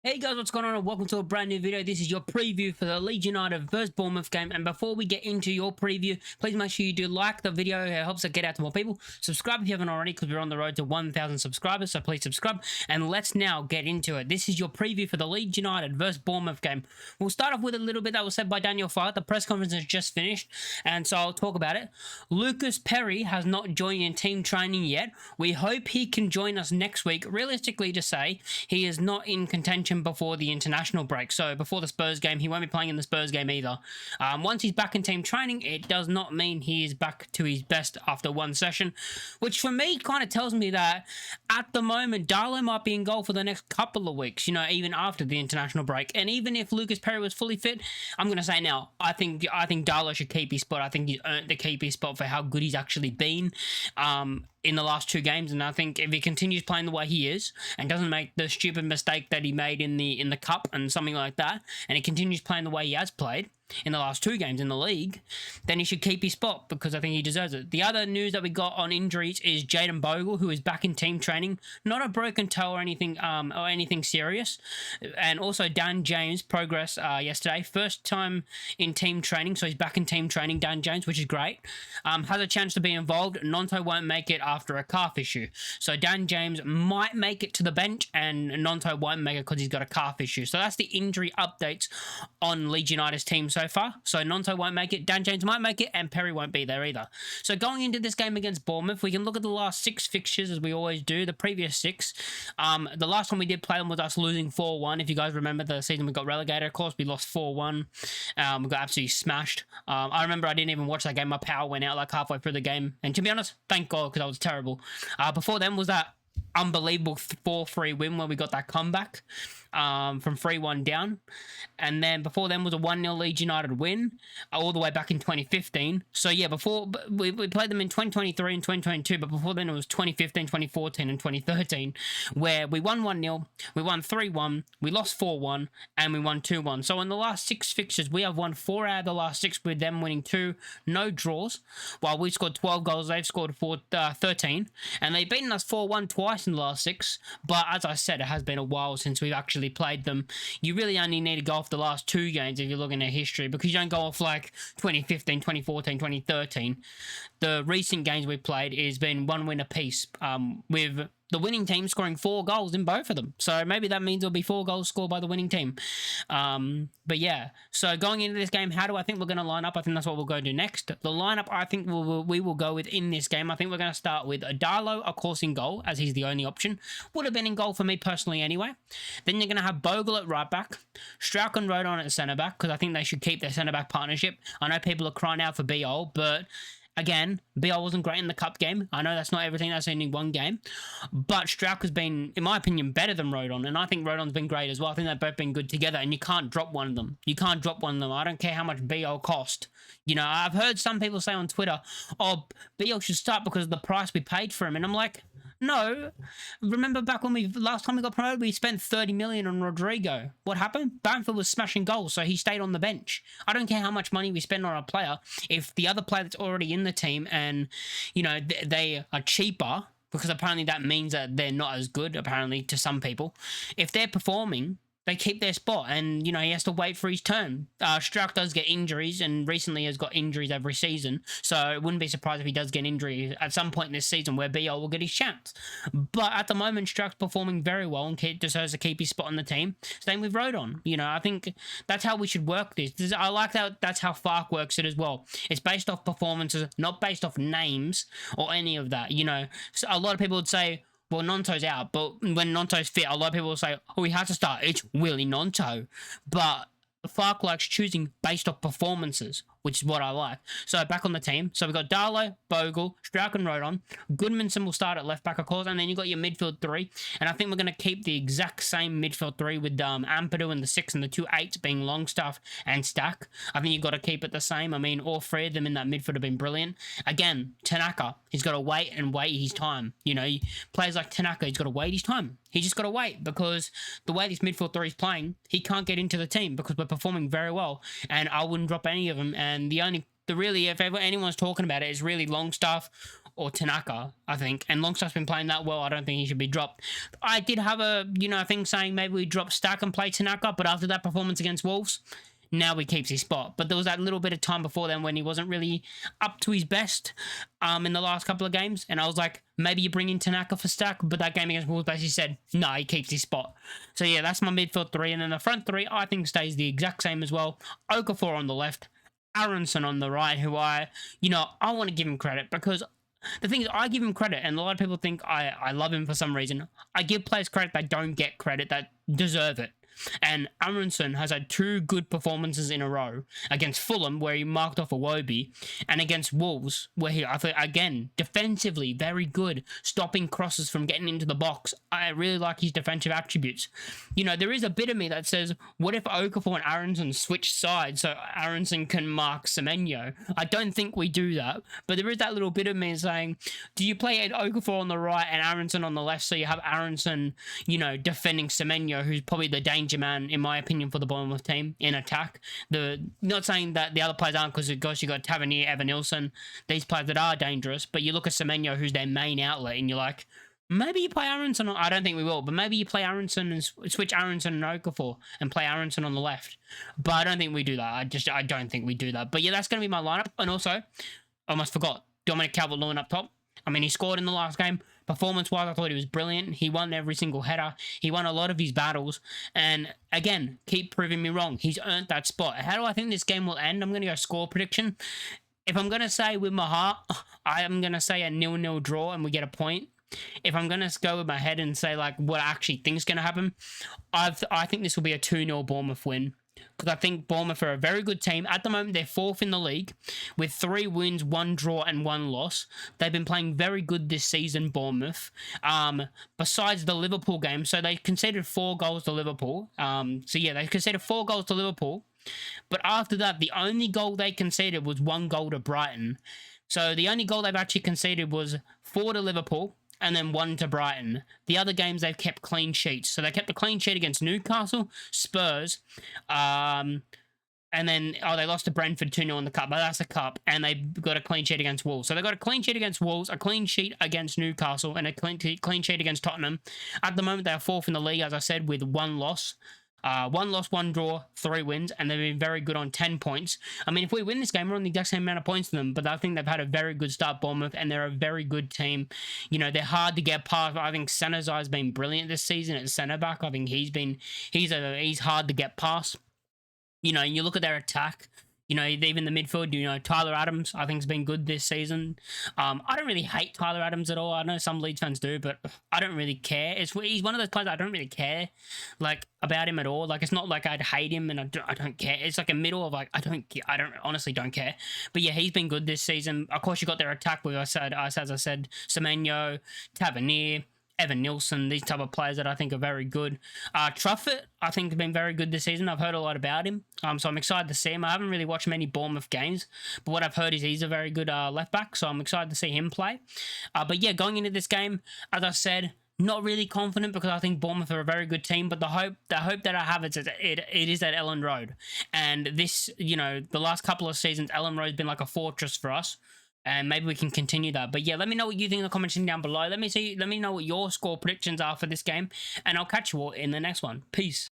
Hey guys, what's going on and welcome to a brand new video. This is your preview for the Leeds United vs Bournemouth game, and before we get into your preview, please make sure you do like the video. It helps it get out to more people. Subscribe if you haven't already, because we're on the road to 1,000 subscribers, so please subscribe, and let's now get into it. This is your preview for the Leeds United vs Bournemouth game. We'll start off with a little bit that was said by Daniel Farr. The press conference has just finished, and so I'll talk about it. Lucas Perry has not joined in team training yet. We hope he can join us next week. Realistically to say, he is not in contention before the international break, so before the Spurs game. He won't be playing in the Spurs game either. Once he's back in team training, it does not mean he is back to his best after one session, which for me kind of tells me that at the moment Darlow might be in goal for the next couple of weeks, even after the international break. And even if Lucas Perry was fully fit, I'm going to say now, I think Darlow should keep his spot. I think he's earned the keep his spot for how good he's actually been in the last two games, and I think if he continues playing the way he is and doesn't make the stupid mistake that he made in the cup and something like that, and he continues playing the way he has played in the last two games in the league, then he should keep his spot, because I think he deserves it. The other news that we got on injuries is Jayden Bogle, who is back in team training, not a broken toe or anything serious, and also Dan James progressed yesterday, first time in team training, so he's back in team training, Dan James, which is great. Has a chance to be involved. Nonto won't make it after a calf issue, so Dan James might make it to the bench, and Nonto won't make it because he's got a calf issue. So that's the injury updates on Leeds United's team so far. So Nonto won't make it, Dan James might make it, and Perry won't be there either. So going into this game against Bournemouth, we can look at the last six fixtures as we always do, the previous six. The last one we did play them was us losing 4-1. If you guys remember the season we got relegated, of course, we lost 4-1. We got absolutely smashed. I remember I didn't even watch that game. My power went out like halfway through the game. And to be honest, thank God, because I was terrible. Before then was that unbelievable 4-3 win where we got that comeback from 3-1 down, and then before then was a 1-0 Leeds United win all the way back in 2015. So yeah, before we played them in 2023 and 2022, but before then it was 2015, 2014 and 2013 where we won 1-0, we won 3-1, we lost 4-1, and we won 2-1. So in the last six fixtures we have won 4 out of the last 6, with them winning 2, no draws. While we scored 12 goals, they've scored 13, and they've beaten us 4-1 twice in the last 6. But as I said, it has been a while since we've actually played them. You really only need to go off the last 2 games if you're looking at history, because you don't go off like 2015, 2014, 2013. The recent games we've played has been 1 win apiece, with the winning team scoring 4 goals in both of them. So maybe that means there'll be 4 goals scored by the winning team. But yeah, so going into this game, how do I think we're going to line up? I think that's what we'll go do next. The lineup I think we will go with in this game, I think we're going to start with Darlow, of course, in goal, as he's the only option. Would have been in goal for me personally anyway. Then you're going to have Bogle at right back, Strauch and Rodon at centre back, because I think they should keep their centre back partnership. I know people are crying out for Biol, but again, Biol wasn't great in the cup game. I know that's not everything, that's only one game. But Strauch has been, in my opinion, better than Rodon. And I think Rodon's been great as well. I think they've both been good together. And you can't drop one of them. You can't drop one of them. I don't care how much Biol cost. I've heard some people say on Twitter, oh, Biol should start because of the price we paid for him. And I'm like, no. Remember back when last time we got promoted, we spent 30 million on Rodrigo. What happened? Bamford was smashing goals, so he stayed on the bench. I don't care how much money we spend on a player. If the other player that's already in the team and, they are cheaper, because apparently that means that they're not as good, apparently, to some people. If they're performing, they keep their spot, and he has to wait for his turn. Strauch does get injuries, and recently has got injuries every season, so it wouldn't be surprised if he does get injury at some point this season where Biol will get his chance. But at the moment, Strauch's performing very well and deserves to keep his spot on the team. Same with Rodon. I think that's how we should work this. I like that. That's how Fark works it as well. It's based off performances, not based off names or any of that. So a lot of people would say, well, Nonto's out, but when Nonto's fit, a lot of people will say, oh, he has to start. It's Willie Nonto. But Fark likes choosing based off performances, which is what I like. So back on the team. So we've got Darlow, Bogle, Strauch and Rodon. Goodmanson will start at left back, of course, and then you've got your midfield 3. And I think we're going to keep the exact same midfield 3 with Ampadu and the 6 and the 2 8s being Longstaff and Stack. I think you've got to keep it the same. I mean, all 3 of them in that midfield have been brilliant. Again, Tanaka, he's got to wait his time. Players like Tanaka, he's got to wait his time. He's just got to wait, because the way this midfield 3 is playing, he can't get into the team because we're performing very well, and I wouldn't drop any of them. And the only really, if ever anyone's talking about it, is really Longstaff or Tanaka, I think. And Longstaff's been playing that well. I don't think he should be dropped. I did have a, thing saying maybe we drop Stack and play Tanaka, but after that performance against Wolves, now he keeps his spot. But there was that little bit of time before then when he wasn't really up to his best in the last couple of games. And I was like, maybe you bring in Tanaka for Stack, but that game against Wolves basically said, no, he keeps his spot. So yeah, that's my midfield three. And then the front three, I think stays the exact same as well. Okafor on the left, Aronson on the right, who I want to give him credit because the thing is, I give him credit, and a lot of people think I love him for some reason. I give players credit that don't get credit, that deserve it. And Aronson has had 2 good performances in a row against Fulham, where he marked off Iwobi, and against Wolves, where he, I think, again, defensively, very good, stopping crosses from getting into the box. I really like his defensive attributes. There is a bit of me that says, what if Okafor and Aronson switch sides so Aronson can mark Semenyo? I don't think we do that, but there is that little bit of me saying, do you play Okafor on the right and Aronson on the left so you have Aronson, defending Semenyo, who's probably the danger man, in my opinion, for the Bournemouth team in attack. Not saying that the other players aren't, because of course you got Tavernier, Evan Nilsson, these players that are dangerous, but you look at Semenyo, who's their main outlet, and you're like, maybe you play Aronson. I don't think we will, but maybe you play Aronson and switch Aronson and Okafor and play Aronson on the left. But I don't think we do that. I don't think we do that. But yeah, that's going to be my lineup. And also, I almost forgot, Dominic Calvert-Lewin up top. I mean, he scored in the last game. Performance-wise, I thought he was brilliant. He won every single header. He won a lot of his battles. And again, keep proving me wrong. He's earned that spot. How do I think this game will end? I'm going to go score prediction. If I'm going to say with my heart, I am going to say a 0-0 draw and we get a point. If I'm going to go with my head and say like what I actually think is going to happen, I think this will be a 2-0 Bournemouth win. Because I think Bournemouth are a very good team. At the moment, they're 4th in the league with 3 wins, 1 draw, and 1 loss. They've been playing very good this season, Bournemouth. Besides the Liverpool game, so they conceded 4 goals to Liverpool. They conceded 4 goals to Liverpool. But after that, the only goal they conceded was 1 goal to Brighton. So the only goal they've actually conceded was 4 to Liverpool and then 1 to Brighton. The other games they've kept clean sheets. So they kept a clean sheet against Newcastle, Spurs, and then they lost to Brentford 2-0 in the cup, but that's the cup, and they got a clean sheet against Wolves. So they got a clean sheet against Wolves, a clean sheet against Newcastle, and a clean sheet against Tottenham. At the moment, they are 4th in the league, as I said, with 1 loss. 1 loss, 1 draw, 3 wins, and they've been very good on 10 points. I mean, if we win this game, we're on the exact same amount of points to them, but I think they've had a very good start, Bournemouth, and they're a very good team. They're hard to get past. I think Senazai's been brilliant this season at centre-back. I think he's hard to get past. And you look at their attack, even the midfield, Tyler Adams, I think, has been good this season. I don't really hate Tyler Adams at all. I know some Leeds fans do, but I don't really care. He's one of those players I don't really care, about him at all. It's not like I'd hate him and I don't care. It's like a middle of I honestly don't care. But yeah, he's been good this season. Of course, you got their attack with, as I said, Semenyo, Tavernier, Evan Nilsson, these type of players that I think are very good. Truffert, I think, has been very good this season. I've heard a lot about him, so I'm excited to see him. I haven't really watched many Bournemouth games, but what I've heard is he's a very good left-back, so I'm excited to see him play. But yeah, going into this game, as I said, not really confident because I think Bournemouth are a very good team, but the hope that I have is that it is at Ellen Road. And this, the last couple of seasons, Ellen Road's been like a fortress for us. And maybe we can continue that. But yeah, let me know what you think in the comments down below. Let me know what your score predictions are for this game. And I'll catch you all in the next one. Peace.